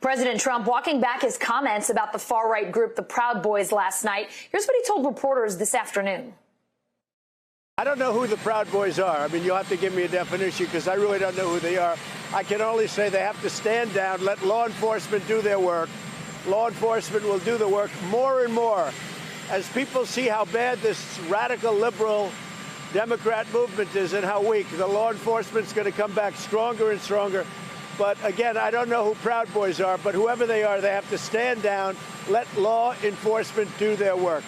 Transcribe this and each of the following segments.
President Trump walking back his comments about the far-right group, the Proud Boys, last night. Here's what he told reporters this afternoon. I don't know who the Proud Boys are. I mean, you'll have to give me a definition because I really don't know who they are. I can only say they have to stand down, let law enforcement do their work. Law enforcement will do the work more and more. As people see how bad this radical liberal Democrat movement is and how weak, the law enforcement's going to come back stronger and stronger. But again, I don't know who Proud Boys are, but whoever they are, they have to stand down, let law enforcement do their work.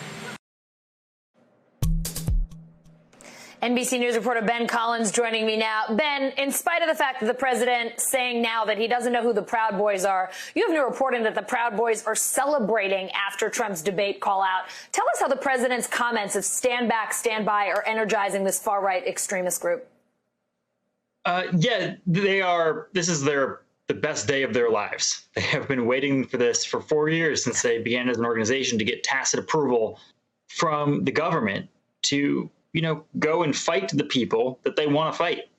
NBC News reporter Ben Collins joining me now. Ben, in spite of the fact that the president saying now that he doesn't know who the Proud Boys are, you have new reporting that the Proud Boys are celebrating after Trump's debate call out. Tell us how the president's comments of stand back, stand by are energizing this far-right extremist group. Yeah, they are. This is the best day of their lives. They have been waiting for this for 4 years since they began as an organization to get tacit approval from the government to go and fight the people that they want to fight.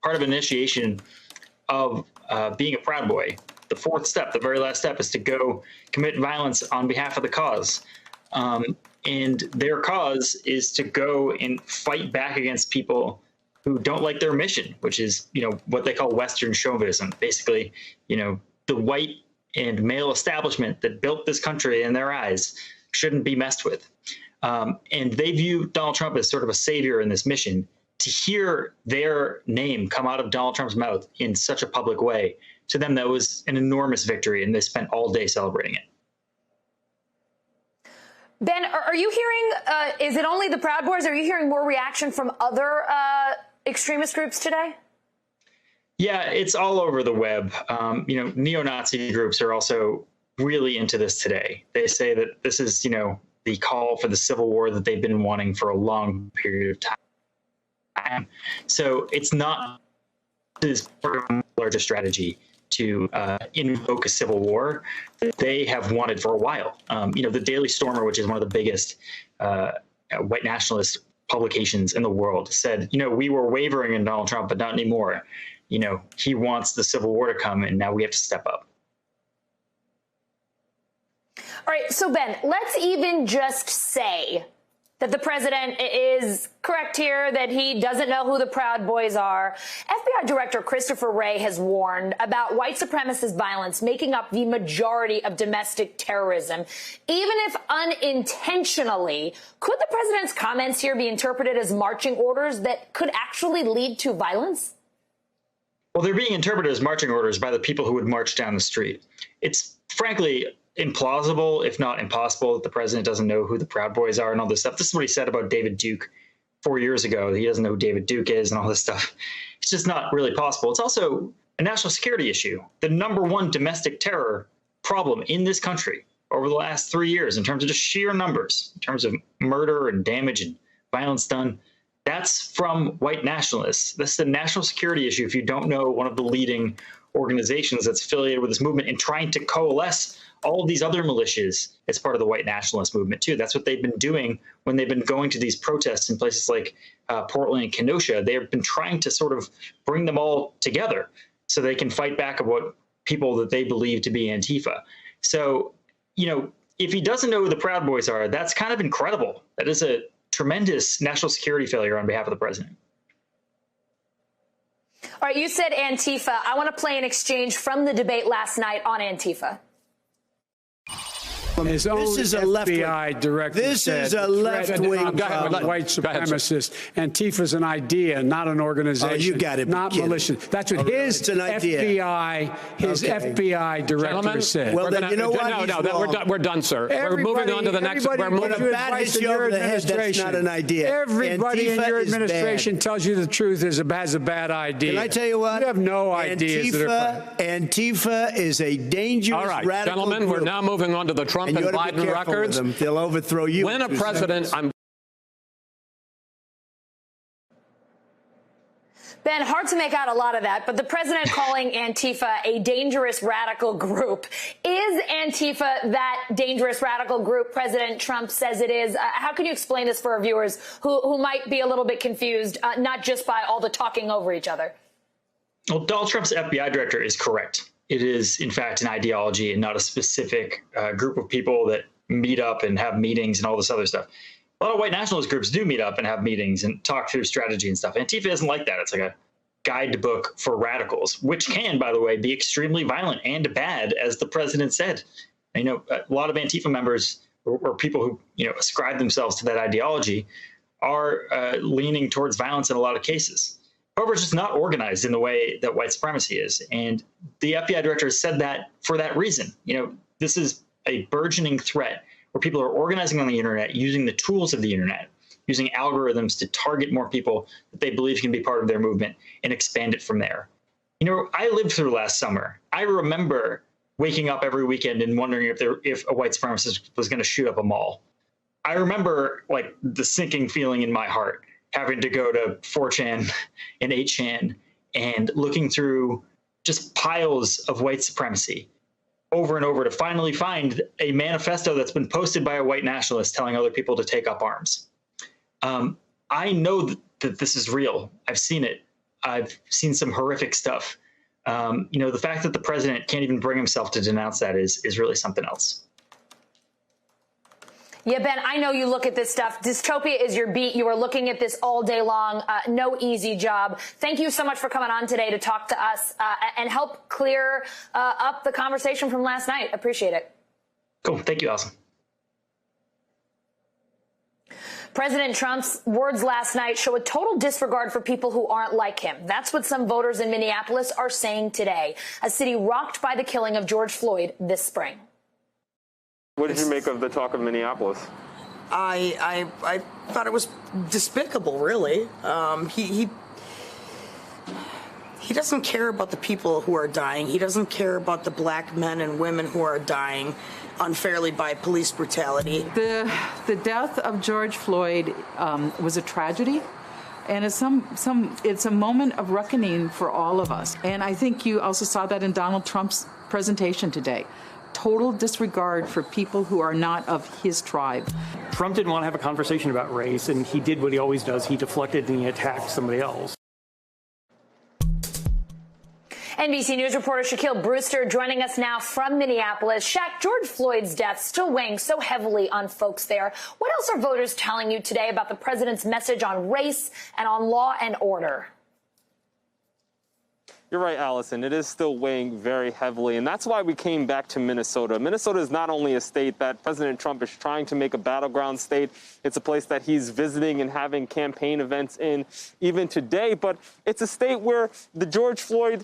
Part of initiation of being a Proud Boy, the fourth step, the very last step, is to go commit violence on behalf of the cause. And their cause is to go and fight back against people who don't like their mission, which is, what they call Western chauvinism. Basically, the white and male establishment that built this country in their eyes shouldn't be messed with. And they view Donald Trump as sort of a savior in this mission. To hear their name come out of Donald Trump's mouth in such a public way, to them, that was an enormous victory, and they spent all day celebrating it. Ben, are you hearing, is it only the Proud Boys? Are you hearing more reaction from other extremist groups today? Yeah, it's all over the web. Neo-Nazi groups are also really into this today. They say that this is, the call for the civil war that they've been wanting for a long period of time. So it's not this larger strategy to invoke a civil war that they have wanted for a while. The Daily Stormer, which is one of the biggest white nationalist publications in the world, said, we were wavering in Donald Trump, but not anymore. He wants the civil war to come, and now we have to step up. All right, so Ben, let's even just say that the president is correct here, that he doesn't know who the Proud Boys are. FBI Director Christopher Wray has warned about white supremacist violence making up the majority of domestic terrorism. Even if unintentionally, could the president's comments here be interpreted as marching orders that could actually lead to violence? Well, they're being interpreted as marching orders by the people who would march down the street. It's frankly implausible, if not impossible, that the president doesn't know who the Proud Boys are and all this stuff. This is what he said about David Duke 4 years ago. He doesn't know who David Duke is and all this stuff. It's just not really possible. It's also a national security issue. The #1 domestic terror problem in this country over the last 3 years, in terms of just sheer numbers, in terms of murder and damage and violence done, that's from white nationalists. This is a national security issue if you don't know one of the leading organizations that's affiliated with this movement and trying to coalesce all of these other militias as part of the white nationalist movement, too. That's what they've been doing when they've been going to these protests in places like Portland and Kenosha. They've been trying to sort of bring them all together so they can fight back about people that they believe to be Antifa. So, if he doesn't know who the Proud Boys are, that's kind of incredible. That is a tremendous national security failure on behalf of the president. All right, you said Antifa. I want to play an exchange from the debate last night on Antifa. This is a FBI director. This is a left-wing white supremacist. Antifa's an idea, not an organization. Oh, you got it. Not malicious. That's what his FBI director said. Well, then you know what? No, we're done, sir. We're moving on to the next. We're moving to advice in your administration. That's not an idea. Everybody in your administration tells you the truth has a bad idea. Can I tell you what? You have no ideas. Antifa is a dangerous radical gentlemen, group. We're now moving on to the Trump and Biden records. They'll overthrow you. When a president, Ben, hard to make out a lot of that, but the president calling Antifa a dangerous radical group. Is Antifa that dangerous radical group President Trump says it is? How can you explain this for our viewers who might be a little bit confused, not just by all the talking over each other? Well, Donald Trump's FBI director is correct. it is, in fact, an ideology and not a specific group of people that meet up and have meetings and all this other stuff. A lot of white nationalist groups do meet up and have meetings and talk through strategy and stuff. Antifa isn't like that. It's like a guidebook for radicals, which can, by the way, be extremely violent and bad, as the president said. A lot of Antifa members or people who ascribe themselves to that ideology are leaning towards violence in a lot of cases. However, it's just not organized in the way that white supremacy is. And the FBI director has said that for that reason. This is a burgeoning threat where people are organizing on the internet, using the tools of the internet, using algorithms to target more people that they believe can be part of their movement and expand it from there. I lived through last summer. I remember waking up every weekend and wondering if a white supremacist was going to shoot up a mall. I remember the sinking feeling in my heart, having to go to 4chan and 8chan and looking through just piles of white supremacy over and over to finally find a manifesto that's been posted by a white nationalist telling other people to take up arms. I know that this is real. I've seen it. I've seen some horrific stuff. The fact that the president can't even bring himself to denounce that is really something else. Yeah, Ben, I know you look at this stuff. Dystopia is your beat. You are looking at this all day long. No easy job. Thank you so much for coming on today to talk to us and help clear up the conversation from last night. Appreciate it. Cool. Thank you, Allison. President Trump's words last night show a total disregard for people who aren't like him. That's what some voters in Minneapolis are saying today, a city rocked by the killing of George Floyd this spring. What did you make of the talk of Minneapolis? I thought it was despicable, really. He doesn't care about the people who are dying. He doesn't care about the black men and women who are dying unfairly by police brutality. The death of George Floyd was a tragedy, and it's a moment of reckoning for all of us. And I think you also saw that in Donald Trump's presentation today. Total disregard for people who are not of his tribe. Trump didn't want to have a conversation about race, and he did what he always does. He deflected and he attacked somebody else. NBC News reporter Shaquille Brewster joining us now from Minneapolis. Shaq, George Floyd's death still weighing so heavily on folks there. What else are voters telling you today about the president's message on race and on law and order? You're right, Allison. It is still weighing very heavily, and that's why we came back to Minnesota. Minnesota is not only a state that President Trump is trying to make a battleground state, it's a place that he's visiting and having campaign events in even today, but it's a state where the George Floyd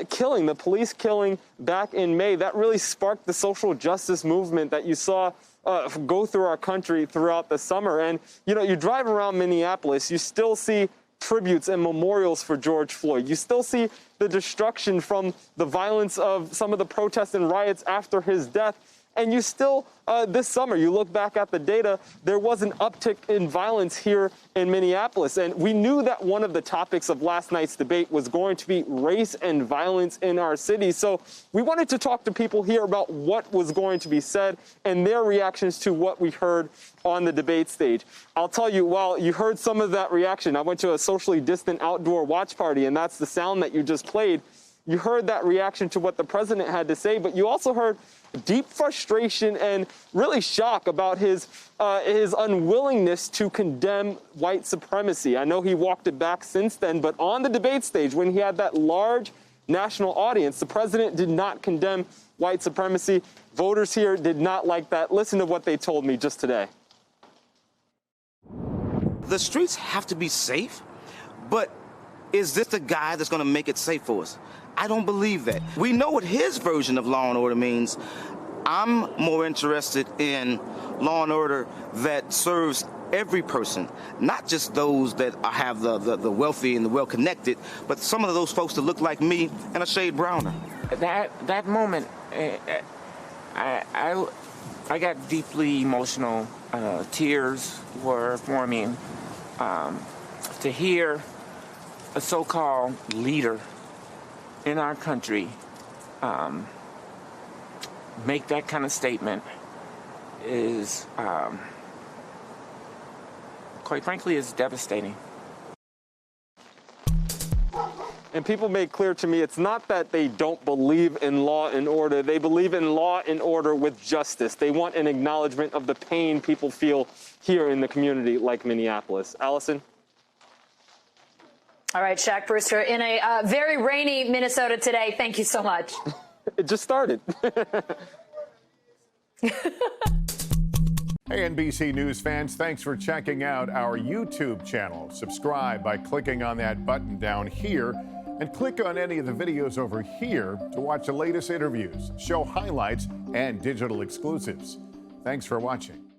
killing, the police killing back in May, that really sparked the social justice movement that you saw go through our country throughout the summer. And, you drive around Minneapolis, you still see tributes and memorials for George Floyd. You still see the destruction from the violence of some of the protests and riots after his death. And you still, this summer, you look back at the data, there was an uptick in violence here in Minneapolis. And we knew that one of the topics of last night's debate was going to be race and violence in our city. So we wanted to talk to people here about what was going to be said and their reactions to what we heard on the debate stage. I'll tell you, while you heard some of that reaction, I went to a socially distant outdoor watch party, and that's the sound that you just played. You heard that reaction to what the president had to say, but you also heard deep frustration and really shock about his unwillingness to condemn white supremacy. I know he walked it back since then, but on the debate stage, when he had that large national audience, the president did not condemn white supremacy. Voters here did not like that. Listen to what they told me just today. The streets have to be safe, but is this the guy that's going to make it safe for us? I don't believe that. We know what his version of law and order means. I'm more interested in law and order that serves every person, not just those that have the wealthy and the well-connected, but some of those folks that look like me and a shade browner. That moment, I got deeply emotional. Tears were forming. To hear a so-called leader in our country make that kind of statement is, quite frankly, is devastating. And people made clear to me it's not that they don't believe in law and order. They believe in law and order with justice. They want an acknowledgement of the pain people feel here in the community like Minneapolis. Allison? All right, Shaq Brewster, in a very rainy Minnesota today, thank you so much. It just started. Hey, NBC News fans, thanks for checking out our YouTube channel. Subscribe by clicking on that button down here and click on any of the videos over here to watch the latest interviews, show highlights, and digital exclusives. Thanks for watching.